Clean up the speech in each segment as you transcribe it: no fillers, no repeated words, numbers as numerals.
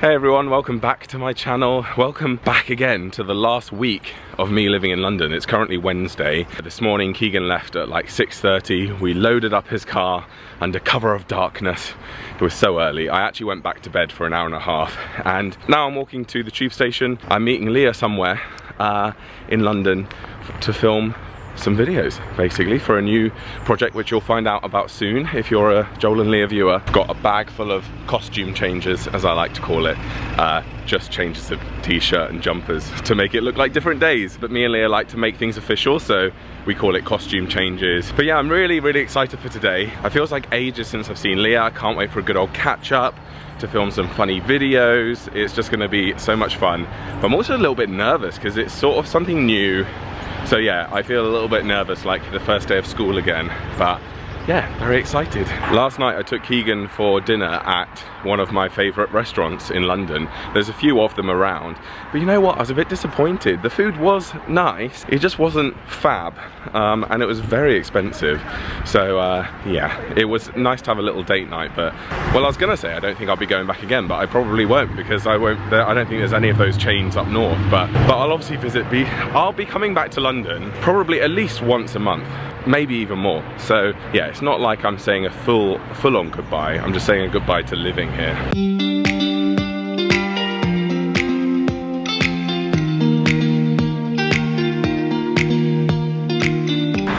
Hey everyone, welcome back to my channel. Welcome back again to the last week of me living in London. It's currently Wednesday. This morning Keegan left at like 6:30. We loaded up his car under cover of darkness. It was so early. I actually went back to bed for an hour and a half. And now I'm walking to the tube station. I'm meeting Leah somewhere in London to film some videos, basically, for a new project which you'll find out about soon if you're a Joel and Leah viewer. Got a bag full of costume changes, as I like to call it. Just changes of t-shirt and jumpers to make it look like different days. But me and Leah like to make things official, so we call it costume changes. But yeah, I'm really excited for today. It feels like ages since I've seen Leah. I can't wait for a good old catch up, to film some funny videos. It's just gonna be so much fun. But I'm also a little bit nervous because it's sort of something new. So yeah, I feel a little bit nervous, like the first day of school again, but yeah, very excited. Last night I took Keegan for dinner at one of my favourite restaurants in London. There's a few of them around, but you know what, I was a bit disappointed. The food was nice, it just wasn't fab, and it was very expensive. So yeah, it was nice to have a little date night, but, well, I was gonna say I don't think I'll be going back again, but I probably won't, because I don't think there's any of those chains up north, but I'll obviously I'll be coming back to London probably at least once a month, maybe even more. So yeah, it's not like I'm saying a full-on goodbye. I'm just saying a goodbye to living here.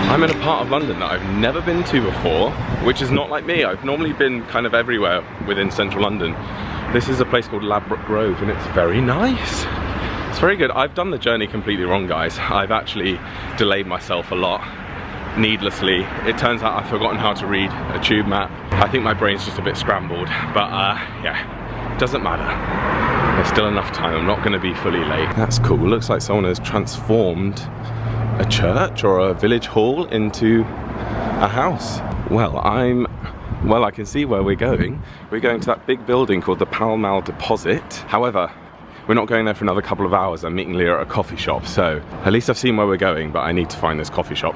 I'm in a part of London that I've never been to before, which is not like me. I've normally been kind of everywhere within central London. This is a place called Ladbroke Grove, and it's very nice. It's very good. I've done the journey completely wrong, guys. I've actually delayed myself a lot, needlessly. It turns out I've forgotten how to read a tube map. I think my brain's just a bit scrambled, but yeah, doesn't matter. There's still enough time. I'm not going to be fully late. That's cool. Looks like someone has transformed a church or a village hall into a house. Well, I can see where we're going. We're going to that big building called the Pall Mall Deposit. However, we're not going there for another couple of hours. I'm meeting Leah at a coffee shop, so at least I've seen where we're going, but I need to find this coffee shop.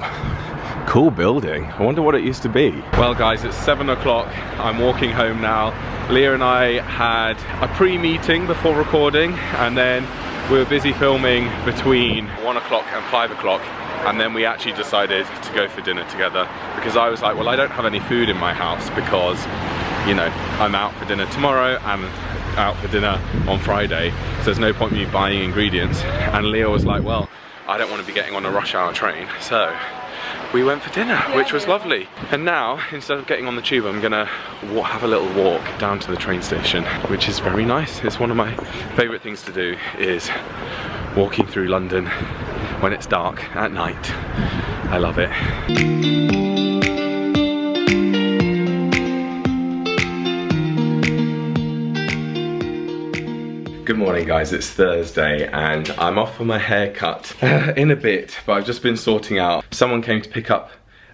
Cool building. I wonder what it used to be. Well guys, it's 7 o'clock. I'm walking home now. Leah and I had a pre-meeting before recording, and then we were busy filming between 1 o'clock and 5 o'clock. And then we actually decided to go for dinner together, because I was like, well, I don't have any food in my house because, you know, I'm out for dinner tomorrow and out for dinner on Friday, so there's no point in me buying ingredients. And Leah was like, well, I don't want to be getting on a rush hour train, so we went for dinner, which was lovely. And now, instead of getting on the tube, I'm gonna have a little walk down to the train station, which is very nice. It's one of my favourite things to do, is walking through London when it's dark at night. I love it. Good morning guys, it's Thursday and I'm off for my haircut in a bit, but I've just been sorting out. Someone came to pick up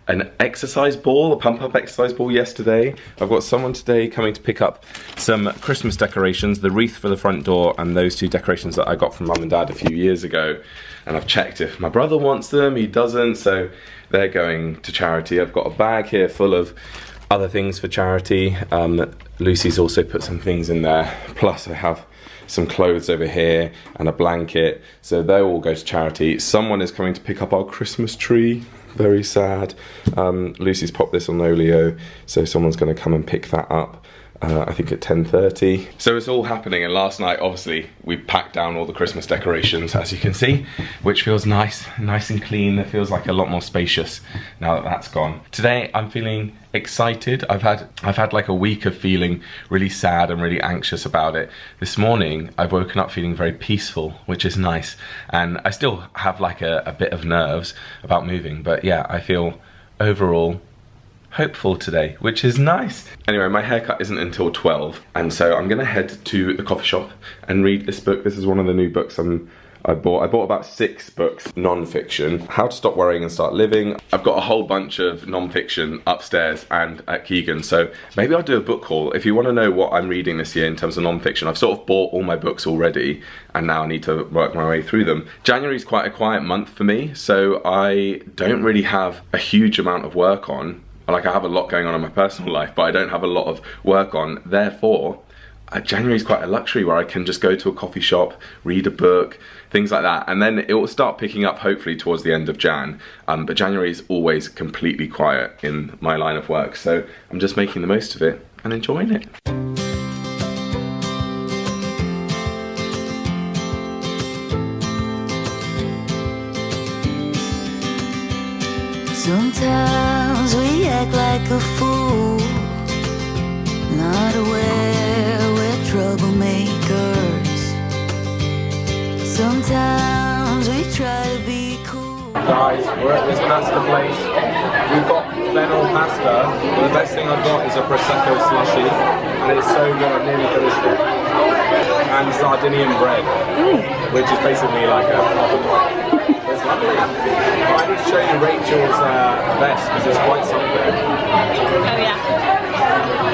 an exercise ball, a pump-up exercise ball yesterday. I've got someone today coming to pick up some Christmas decorations, the wreath for the front door and those two decorations that I got from Mum and Dad a few years ago. And I've checked if my brother wants them, he doesn't, so they're going to charity. I've got a bag here full of other things for charity. Lucy's also put some things in there, plus I have some clothes over here and a blanket, so they all go to charity. Someone is coming to pick up our Christmas tree, very sad. Lucy's popped this on Olio, so someone's going to come and pick that up, I think at 10:30. So it's all happening, and last night obviously we packed down all the Christmas decorations, as you can see, which feels nice and clean. It feels like a lot more spacious now that that's gone. Today I'm feeling excited. I've had like a week of feeling really sad and really anxious about it. This morning I've woken up feeling very peaceful, which is nice, and I still have like a bit of nerves about moving, but yeah, I feel overall hopeful today, which is nice. Anyway, my haircut isn't until 12, and so I'm gonna head to the coffee shop and read this book. This is one of the new books I bought about 6 books, non-fiction. How to Stop Worrying and Start Living. I've got a whole bunch of non-fiction upstairs and at Keegan, so maybe I'll do a book haul. If you want to know what I'm reading this year in terms of non-fiction, I've sort of bought all my books already, and now I need to work my way through them. January's quite a quiet month for me, so I don't really have a huge amount of work on. Like, I have a lot going on in my personal life, but I don't have a lot of work on. Therefore, January's quite a luxury where I can just go to a coffee shop, read a book, things like that, and then it will start picking up hopefully towards the end of Jan. But January is always completely quiet in my line of work, so I'm just making the most of it and enjoying it. Sometimes we act like a fool, not aware we're troublemakers. Sometimes we try to be cool. Guys, we're at this pasta place. We've got fennel pasta, but the best thing I've got is a prosecco slushy, and it's so good I've nearly finished it. And Sardinian bread, which is basically like a it's lovely. I need to show you Rachel's vest because it's quite something. Oh yeah.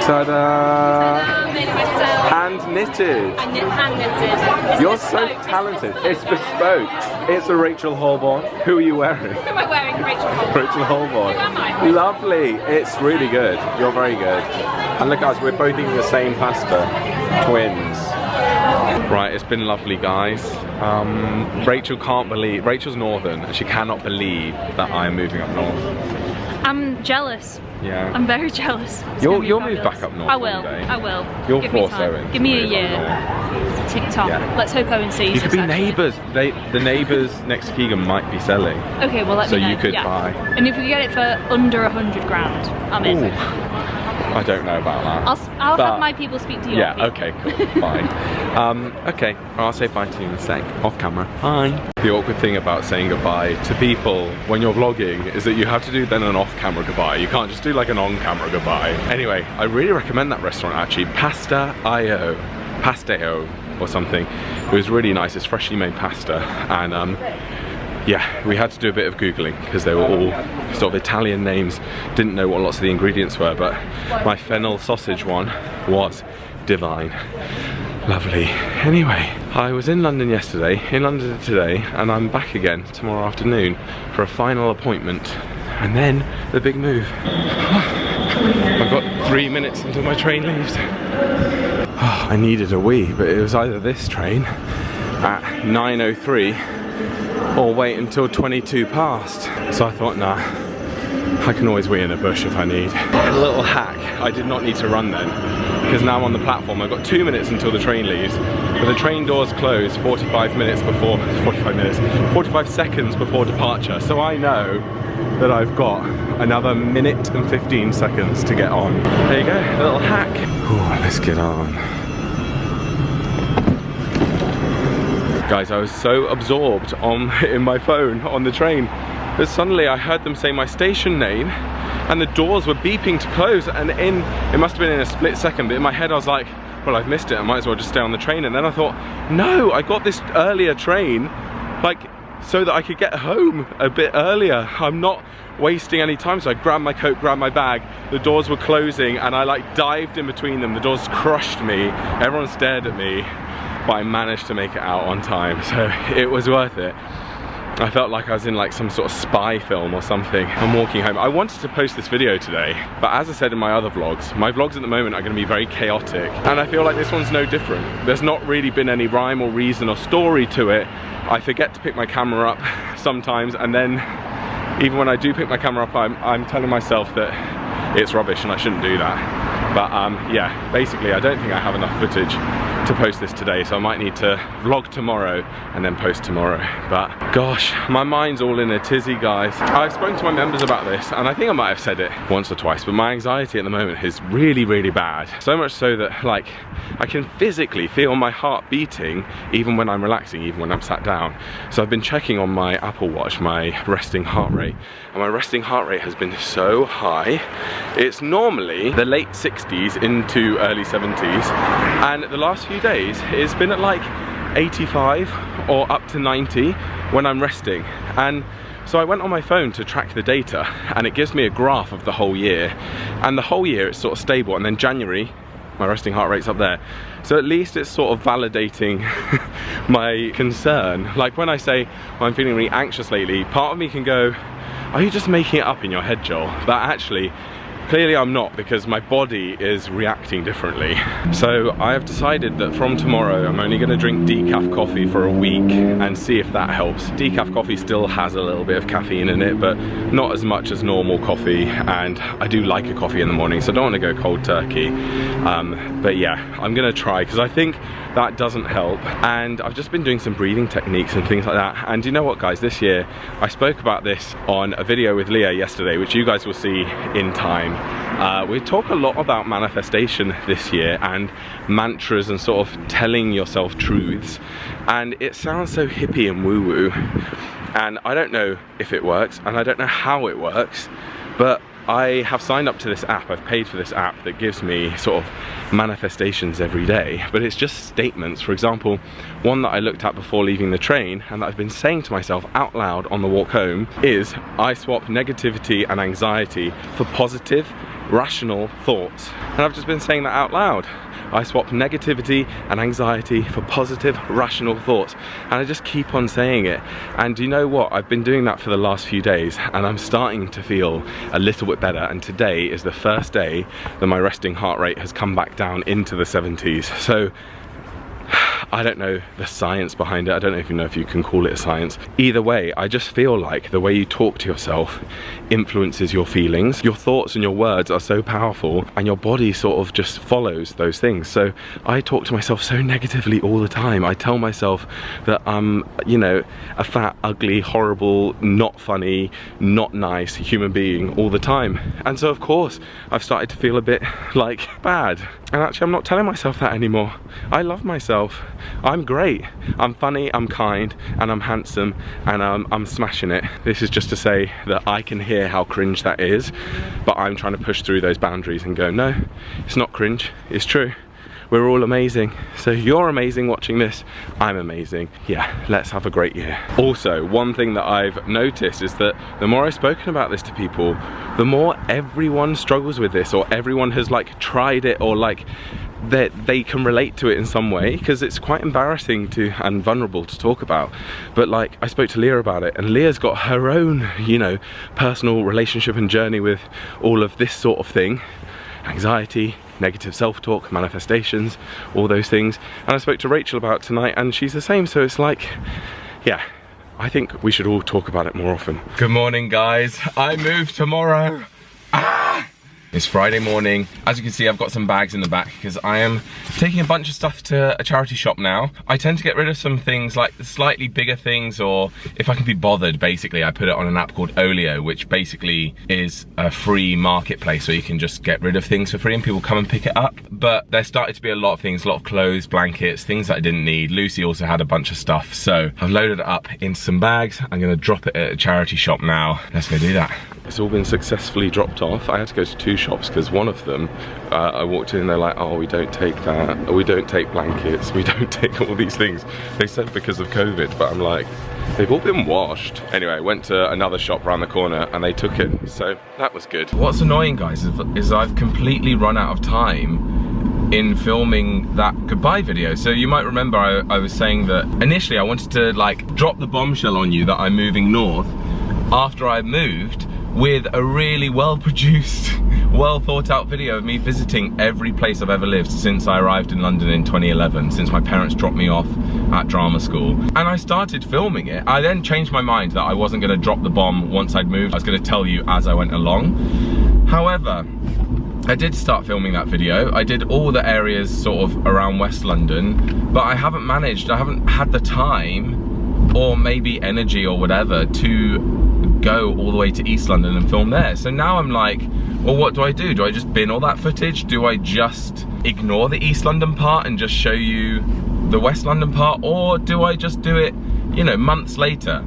Ta-da! Made it myself. Hand knitted. Hand knitted. It's You're bespoke, so talented. It's bespoke. It's a Rachel Holborn. Who are you wearing? Who am I wearing? Rachel Holborn. Rachel Holborn. Who am I? Lovely. It's really good. You're very good. And look guys, we're both eating the same pasta. Twins. Right, it's been lovely guys. Rachel can't believe, Rachel's northern and she cannot believe that I'm moving up north. I'm jealous. Yeah. I'm very jealous. You'll move back up north. I will. One day. I will. You'll Give me force time. Owen. Give me a year. TikTok. Yeah. Let's hope Owen sees You could be us, actually. neighbours. The neighbours next to Keegan might be selling. Okay, well let So me know. you could yeah. buy. And if we get it for under 100 grand, I'm in. Ooh. I don't know about that. I'll have my people speak to you. Yeah, okay, cool, bye. Okay, I'll say bye to you in a sec, off camera. Bye. The awkward thing about saying goodbye to people when you're vlogging is that you have to do then an off-camera goodbye. You can't just do like an on-camera goodbye. Anyway, I really recommend that restaurant actually, Pasta.io or something. It was really nice, it's freshly made pasta, and yeah, we had to do a bit of Googling because they were all sort of Italian names. Didn't know what lots of the ingredients were, but my fennel sausage one was divine. Lovely. Anyway, I was in London yesterday, in London today, and I'm back again tomorrow afternoon for a final appointment. And then the big move. I've got 3 minutes until my train leaves. I needed a wee, but it was either this train at 9:03 or wait until 22 past. So I thought, nah, I can always wee in a bush if I need. A little hack, I did not need to run then, because now I'm on the platform. I've got 2 minutes until the train leaves, but the train doors close 45 seconds before departure. So I know that I've got another minute and 15 seconds to get on. There you go, a little hack. Ooh, let's get on. Guys, I was so absorbed in my phone on the train that suddenly I heard them say my station name and the doors were beeping to close, and it must have been in a split second, but in my head I was like, well, I've missed it, I might as well just stay on the train. And then I thought, no, I got this earlier train like so that I could get home a bit earlier. I'm not wasting any time. So I grabbed my coat, grabbed my bag, the doors were closing, and I like dived in between them. The doors crushed me, everyone stared at me, but I managed to make it out on time, so it was worth it. I felt like I was in like some sort of spy film or something. I'm walking home. I wanted to post this video today, but as I said in my other vlogs, my vlogs at the moment are going to be very chaotic, and I feel like this one's no different. There's not really been any rhyme or reason or story to it. I forget to pick my camera up sometimes, and then even when I do pick my camera up, I'm telling myself that it's rubbish and I shouldn't do that. But yeah, basically I don't think I have enough footage to post this today, so I might need to vlog tomorrow and then post tomorrow. But gosh, my mind's all in a tizzy, guys. I've spoken to my members about this, and I think I might have said it once or twice, but my anxiety at the moment is really, really bad. So much so that like I can physically feel my heart beating even when I'm relaxing, even when I'm sat down. So I've been checking on my Apple Watch my resting heart rate, and my resting heart rate has been so high. It's normally the late 60s into early 70s, and the last few days it's been at like 85 or up to 90 when I'm resting. And so I went on my phone to track the data, and it gives me a graph of the whole year, and the whole year it's sort of stable, and then January my resting heart rate's up there. So at least it's sort of validating my concern. Like when I say, well, I'm feeling really anxious lately, part of me can go, are you just making it up in your head, Joel? But actually, Clearly I'm not, because my body is reacting differently. So I have decided that from tomorrow I'm only going to drink decaf coffee for a week and see if that helps. Decaf coffee still has a little bit of caffeine in it, but not as much as normal coffee, and I do like a coffee in the morning, so I don't want to go cold turkey. But yeah, I'm going to try, because I think that doesn't help. And I've just been doing some breathing techniques and things like that. And you know what, guys, this year I spoke about this on a video with Leah yesterday, which you guys will see in time. We talk a lot about manifestation this year and mantras and sort of telling yourself truths, and it sounds so hippie and woo-woo, and I don't know if it works and I don't know how it works, but I have signed up to this app. I've paid for this app that gives me sort of manifestations every day, but it's just statements. For example, one that I looked at before leaving the train and that I've been saying to myself out loud on the walk home is, I swap negativity and anxiety for positive, rational thoughts. And I've just been saying that out loud. I swap negativity and anxiety for positive, rational thoughts. And I just keep on saying it. And you know what? I've been doing that for the last few days, and I'm starting to feel a little bit better. And today is the first day that my resting heart rate has come back down into the 70s. So I don't know the science behind it. I don't know if you can call it a science. Either way, I just feel like the way you talk to yourself influences your feelings. Your thoughts and your words are so powerful, and your body sort of just follows those things. So I talk to myself so negatively all the time. I tell myself that I'm, you know, a fat, ugly, horrible, not funny, not nice human being all the time. And so of course I've started to feel a bit like bad. And actually I'm not telling myself that anymore. I love myself. I'm great. I'm funny, I'm kind, and I'm handsome, and I'm smashing it. This is just to say that I can hear how cringe that is, but I'm trying to push through those boundaries and go, no, it's not cringe, it's true. We're all amazing. So you're amazing watching this, I'm amazing. Yeah, let's have a great year. Also, one thing that I've noticed is that the more I've spoken about this to people, the more everyone struggles with this, or everyone has like tried it, or like that they can relate to it in some way, because it's quite embarrassing to and vulnerable to talk about. But like, I spoke to Leah about it, and Leah's got her own, you know, personal relationship and journey with all of this sort of thing. Anxiety, negative self-talk, manifestations, all those things. And I spoke to Rachel about it tonight, and she's the same. So it's like, yeah, I think we should all talk about it more often. Good morning, guys. I move tomorrow. It's Friday morning. As you can see, I've got some bags in the back because I am taking a bunch of stuff to a charity shop now. I tend to get rid of some things, like slightly bigger things, or if I can be bothered, basically I put it on an app called Olio, which basically is a free marketplace where you can just get rid of things for free and people come and pick it up. But there started to be a lot of things, a lot of clothes, blankets, things that I didn't need. Lucy also had a bunch of stuff, so I've loaded it up into some bags. I'm gonna drop it at a charity shop now. Let's go do that. It's all been successfully dropped off. I had to go to 2 shops because one of them, I walked in and they're like, oh, we don't take that, we don't take blankets, we don't take all these things. They said because of COVID, but I'm like, they've all been washed. Anyway, I went to another shop around the corner and they took it, so that was good. What's annoying, guys, is I've completely run out of time in filming that goodbye video. So you might remember I was saying that initially I wanted to like drop the bombshell on you that I'm moving north after I moved, with a really well-produced, well-thought-out video of me visiting every place I've ever lived since I arrived in London in 2011, since my parents dropped me off at drama school. And I started filming it. I then changed my mind that I wasn't going to drop the bomb once I'd moved. I was going to tell you as I went along. However, I did start filming that video. I did all the areas sort of around West London, but I haven't had the time, or maybe energy or whatever, to go all the way to East London and film there. So now I'm like, well, what do? Do I just bin all that footage? Do I just ignore the East London part and just show you the West London part? Or do I just do it, you know, months later?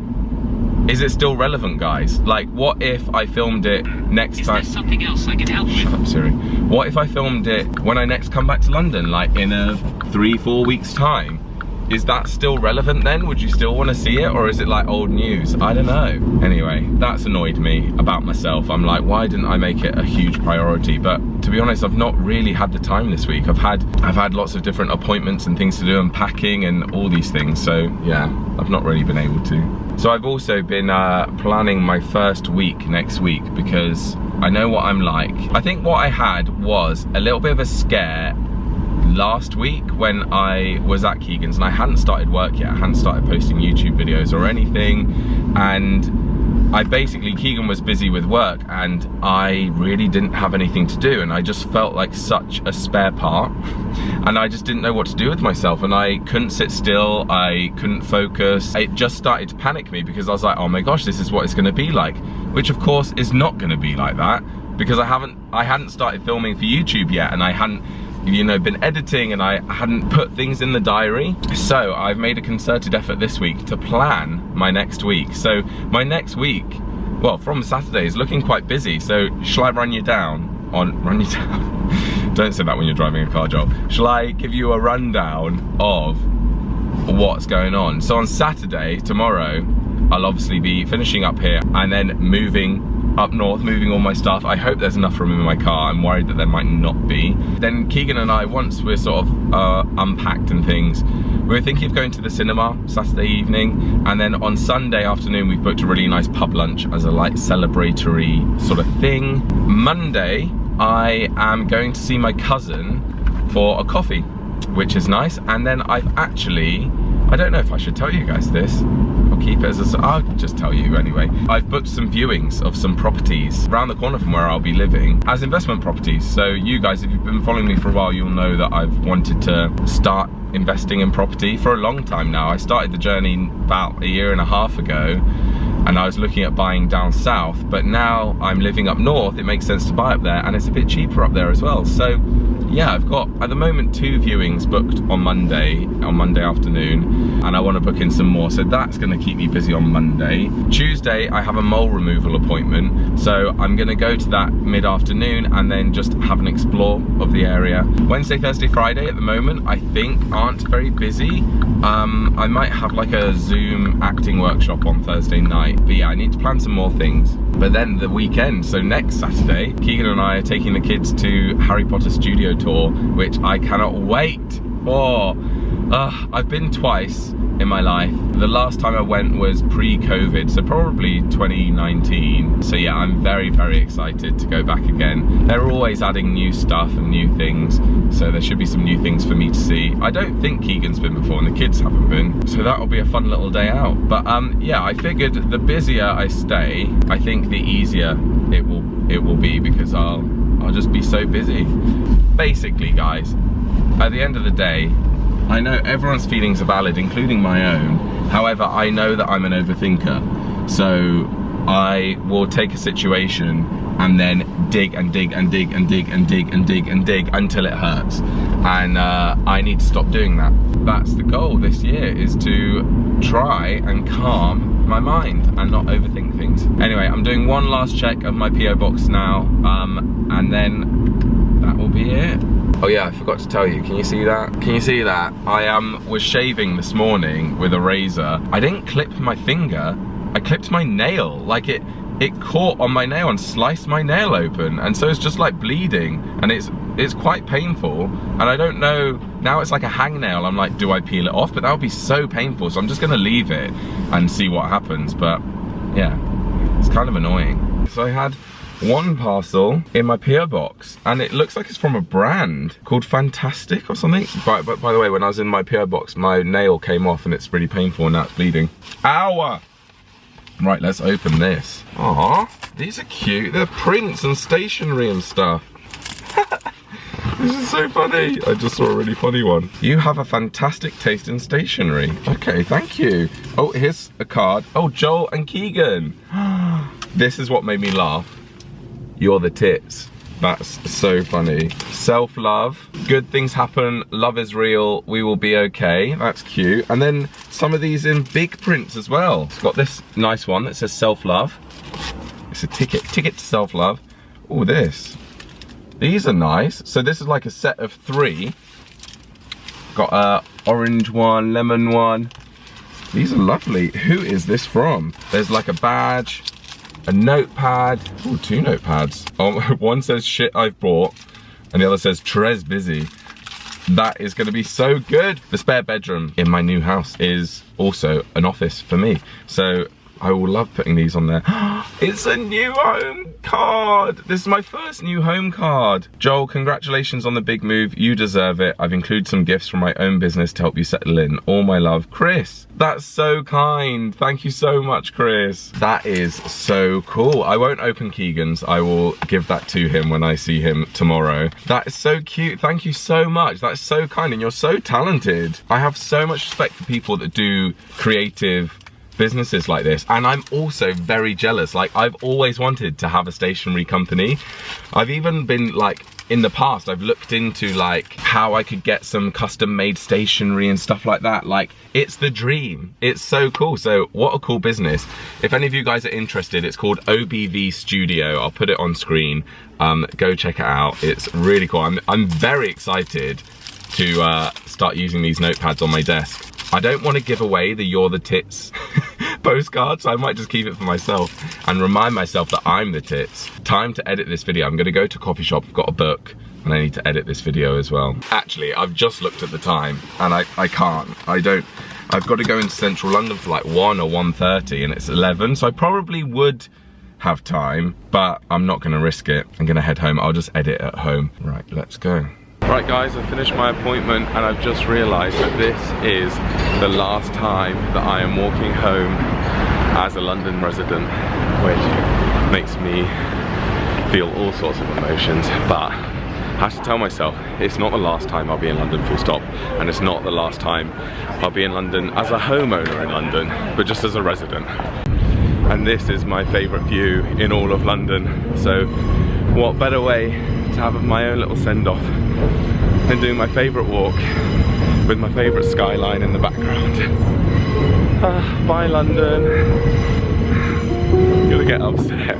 Is it still relevant, guys? Like, what if I filmed it next time? Is there something else I can help with? Shut up, Siri. What if I filmed it when I next come back to London, like in a 3-4 weeks time? Is that still relevant then? Would you still want to see it, or is it like old news? I don't know. Anyway, that's annoyed me about myself. I'm like, why didn't I make it a huge priority? But to be honest, I've not really had the time this week. I've had lots of different appointments and things to do, and packing and all these things. So yeah, I've not really been able to. So I've also been planning my first week next week, because I know what I'm like. I think what I had was a little bit of a scare last week when I was at Keegan's and I hadn't started work yet. I hadn't started posting YouTube videos or anything, and Keegan was busy with work and I really didn't have anything to do, and I just felt like such a spare part and I just didn't know what to do with myself, and I couldn't sit still, I couldn't focus. It just started to panic me because I was like, oh my gosh, this is what it's gonna be like, which of course is not gonna be like that, because I hadn't started filming for YouTube yet, and I hadn't, you know, been editing, and I hadn't put things in the diary. So I've made a concerted effort this week to plan my next week. So my next week, well, from Saturday, is looking quite busy. So shall I run you down? Don't say that when you're driving a car, Joel. Shall I give you a rundown of what's going on? So on Saturday, tomorrow, I'll obviously be finishing up here and then moving up north, moving all my stuff. I hope there's enough room in my car. I'm worried that there might not be. Then Keegan and I, once we're sort of unpacked and things, we're thinking of going to the cinema Saturday evening, and then on Sunday afternoon we've booked a really nice pub lunch as a light celebratory sort of thing. Monday I am going to see my cousin for a coffee, which is nice. And then I've actually, I don't know if I should tell you guys this. I'll keep it as a, I'll just tell you anyway. I've booked some viewings of some properties around the corner from where I'll be living as investment properties. So you guys, if you've been following me for a while, you'll know that I've wanted to start investing in property for a long time now. I started the journey about 1.5 years ago, and I was looking at buying down south, but now I'm living up north. It makes sense to buy up there, and it's a bit cheaper up there as well. So yeah, I've got at the moment 2 viewings booked on Monday afternoon, and I want to book in some more, so that's going to keep me busy on Monday. Tuesday I have a mole removal appointment, so I'm going to go to that mid-afternoon and then just have an explore of the area. Wednesday, Thursday, Friday at the moment I think aren't very busy. I might have like a Zoom acting workshop on Thursday night, but yeah, I need to plan some more things. But then the weekend, so next Saturday, Keegan and I are taking the kids to Harry Potter studio tour, which I cannot wait for. I've been twice in my life. The last time I went was pre-COVID, so probably 2019. So yeah, I'm very, very excited to go back again. They're always adding new stuff and new things, so there should be some new things for me to see. I don't think Keegan's been before and the kids haven't been, so that'll be a fun little day out. But yeah, I figured the busier I stay, I think the easier it will be, because I'll just be so busy. Basically guys, at the end of the day, I know everyone's feelings are valid, including my own. However, I know that I'm an overthinker. So I will take a situation and then dig and dig and dig and dig and dig and dig and dig until it hurts. And I need to stop doing that. That's the goal this year, is to try and calm my mind and not overthink things. Anyway, I'm doing one last check of my PO box now, and then that will be it. Oh yeah, I forgot to tell you, can you see that? Can you see that? I was shaving this morning with a razor. I didn't clip my finger, I clipped my nail. Like it caught on my nail and sliced my nail open, and so it's just like bleeding, and it's quite painful, and I don't know, now it's like a hangnail. I'm like, do I peel it off? But that would be so painful, so I'm just gonna leave it and see what happens. But yeah, it's kind of annoying. So I had one parcel in my PO box, and it looks like it's from a brand called Fantastic or something. But by the way, when I was in my PO box, my nail came off and it's really painful, and now it's bleeding. Ow! Right, let's open this. Aww, these are cute. They're prints and stationery and stuff. This is so funny. I just saw a really funny one. You have a fantastic taste in stationery. Okay, thank you. Oh, here's a card. Oh, Joel and Keegan. This is what made me laugh. You're the tits. That's so funny. Self-love, good things happen, love is real, we will be okay. That's cute. And then some of these in big prints as well. It's got this nice one that says self-love. It's a ticket to self-love. Oh, this. These are nice. So this is like a set of 3. Got a orange one, lemon one. These are lovely. Who is this from? There's like a badge, a notepad. Oh, 2 notepads. Oh, one says shit I've bought, and the other says Trez busy. That is gonna be so good. The spare bedroom in my new house is also an office for me. So I will love putting these on there. It's a new home card. This is my first new home card. Joel, congratulations on the big move. You deserve it. I've included some gifts from my own business to help you settle in. All my love, Chris. That's so kind. Thank you so much, Chris. That is so cool. I won't open Keegan's. I will give that to him when I see him tomorrow. That is so cute. Thank you so much. That's so kind, and you're so talented. I have so much respect for people that do creative businesses like this, and I'm also very jealous. Like, I've always wanted to have a stationery company. I've even been like, in the past, I've looked into like how I could get some custom made stationery and stuff like that. Like, it's the dream. It's so cool. So what a cool business. If any of you guys are interested, it's called OBV Studio. I'll put it on screen. Go check it out. It's really cool. I'm very excited to start using these notepads on my desk. I don't want to give away the You're the Tits postcard, so I might just keep it for myself and remind myself that I'm the tits. Time to edit this video. I'm going to go to a coffee shop, I've got a book, and I need to edit this video as well. Actually, I've just looked at the time, and I can't. I've got to go into central London for like 1 or 1:30, and it's 11, so I probably would have time, but I'm not going to risk it. I'm going to head home. I'll just edit at home. Right, let's go. Right guys, I finished my appointment and I've just realised that this is the last time that I am walking home as a London resident, which makes me feel all sorts of emotions, but I have to tell myself it's not the last time I'll be in London, full stop, and it's not the last time I'll be in London as a homeowner in London, but just as a resident. And this is my favourite view in all of London, so what better way to have my own little send-off than doing my favourite walk with my favourite skyline in the background. Bye London. I'm gonna get upset.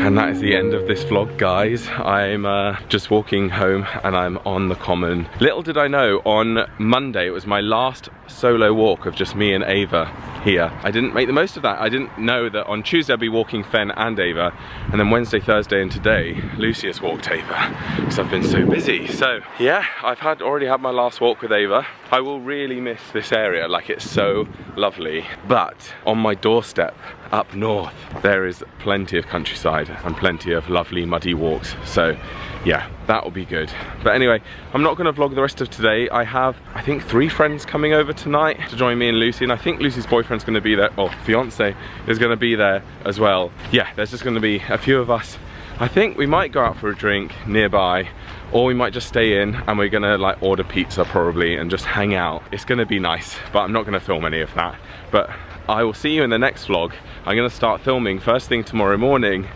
And that is the end of this vlog, guys. I'm just walking home and I'm on the common. Little did I know, on Monday it was my last solo walk of just me and Ava here. I didn't make the most of that. I didn't know that on Tuesday I'd be walking Fen and Ava, and then Wednesday, Thursday and today Lucius walked Ava because I've been so busy. So yeah, I've already had my last walk with Ava. I will really miss this area, like it's so lovely. But on my doorstep up north there is plenty of countryside and plenty of lovely muddy walks, so yeah, that will be good. But anyway, I'm not going to vlog the rest of today. I have, I think, 3 friends coming over tonight to join me and Lucy, and I think Lucy's boyfriend's going to be there, or fiance is going to be there as well. Yeah, there's just going to be a few of us. I think we might go out for a drink nearby, or we might just stay in and we're gonna like order pizza probably and just hang out. It's gonna be nice, but I'm not gonna film any of that. But I will see you in the next vlog. I'm gonna start filming first thing tomorrow morning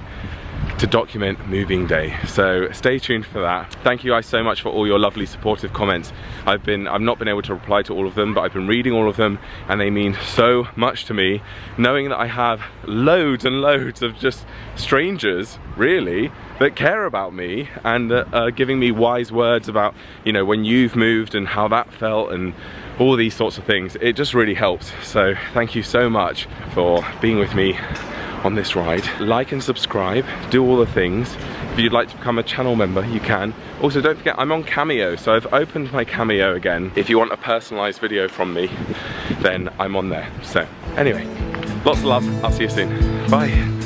to document moving day, so stay tuned for that. Thank you guys so much for all your lovely supportive comments. I've not been able to reply to all of them, but I've been reading all of them and they mean so much to me, knowing that I have loads and loads of just strangers really that care about me and are giving me wise words about, you know, when you've moved and how that felt and all these sorts of things. It just really helps, so thank you so much for being with me on this ride. Like and subscribe, do all the things. If you'd like to become a channel member, you can. Also, don't forget, I'm on Cameo, so I've opened my Cameo again. If you want a personalised video from me, then I'm on there. So anyway, lots of love, I'll see you soon. Bye.